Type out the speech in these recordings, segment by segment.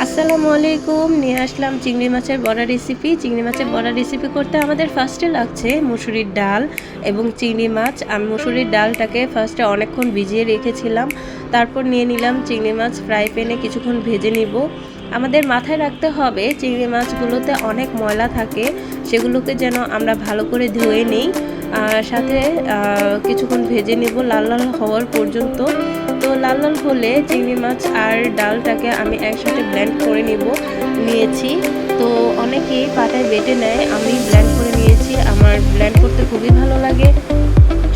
আসসালামু আলাইকুম। নিয়ে আসলাম চিংড়ি মাছের বড়া রেসিপি। চিংড়ি মাছের বড়া রেসিপি করতে আমাদের ফার্স্টে লাগছে মুসুরির ডাল এবং চিংড়ি মাছ। আমি মুসুরির ডালটাকে ফার্স্টে অনেকক্ষণ ভিজিয়ে রেখেছিলাম। তারপর নিয়ে নিলাম চিংড়ি মাছ, ফ্রাই প্যানে কিছুক্ষণ ভেজে নিব। আমাদের মাথায় রাখতে হবে চিংড়ি মাছগুলোতে অনেক ময়লা থাকে, সেগুলোকে যেন আমরা ভালো করে ধুয়ে নিই। সাথে কিছুক্ষণ ভেজে নেব লাল লাল হওয়ার পর্যন্ত। তো লাল লাল হলে চিংড়ি মাছ আর ডালটাকে আমি একসাথে ব্লেন্ড করে নিয়েছি। তো অনেকেই পাটায় বেটে নেয়, আমি ব্লেন্ড করে নিয়েছি। আমার ব্লেন্ড করতে খুবই ভালো লাগে।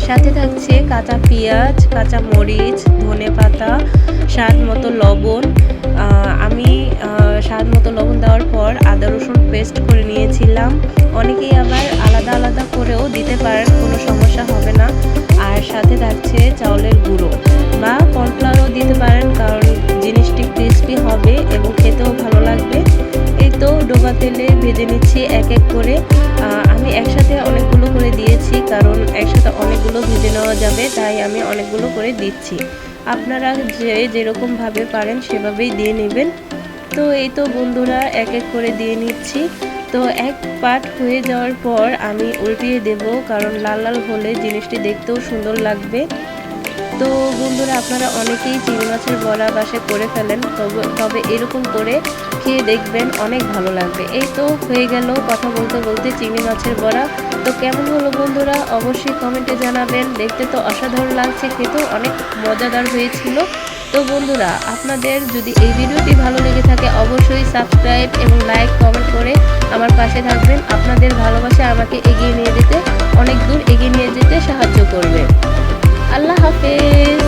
সাথে থাকছে কাঁচা পেঁয়াজ, কাঁচা মরিচ, ধনেপাতা, স্বাদ মতো লবণ। আমি স্বাদ মতো লবণ দেওয়ার পর আদা রসুন পেস্ট করে নিয়েছিলাম। অনেকেই আবার আলাদা আলাদা করেও দিতে পারেন, কোনো সমস্যা হবে না। আর সাথে থাকছে চাউলের গুঁড়ো বা কর্নফ্লাওয়ারও দিতে পারেন, কারণ জিনিসটি ক্রিস্পি হবে এবং খেতেও ভালো লাগবে। এই তো ডোবা তেলে ভেজে নিচ্ছি এক এক করে। আমি একসাথে অনেকগুলো করে দিয়েছি, কারণ একসাথে অনেকগুলো ভেজে নেওয়া যাবে, তাই আমি অনেকগুলো করে দিচ্ছি। আপনারা যেরকমভাবে পারেন সেভাবেই দিয়ে নেবেন। তো এই তো বন্ধুরা এক এক করে দিয়ে নিচ্ছি। তো এক পার্ট হয়ে যাওয়ার পর আমি উল্টিয়ে দেব, কারণ লাল লাল হলে জিনিসটি দেখতেও সুন্দর লাগবে। তো বন্ধুরা, আপনারা অনেকেই চিংড়ি মাছের বড়া বাসায় করে ফেলেন, তবে এরকম করে খেয়ে দেখবেন, অনেক ভালো লাগবে। এই তো হয়ে গেল কথা বলতে বলতে চিংড়ি মাছের বড়া। তো কেমন হলো বন্ধুরা, অবশ্যই কমেন্টে জানাবেন। দেখতে তো অসাধারণ লাগছে, খেতেও অনেক মজাদার হয়েছিল। তো বন্ধুরা, আপনাদের যদি এই ভিডিওটি ভালো লেগে থাকে অবশ্যই সাবস্ক্রাইব এবং লাইক কমেন্ট করে আমার পাশে থাকবেন। আপনাদের ভালোবাসা আমাকে এগিয়ে নিয়ে যেতে, অনেক দূর এগিয়ে নিয়ে যেতে সাহায্য করবে। আল্লাহ হাফেজ।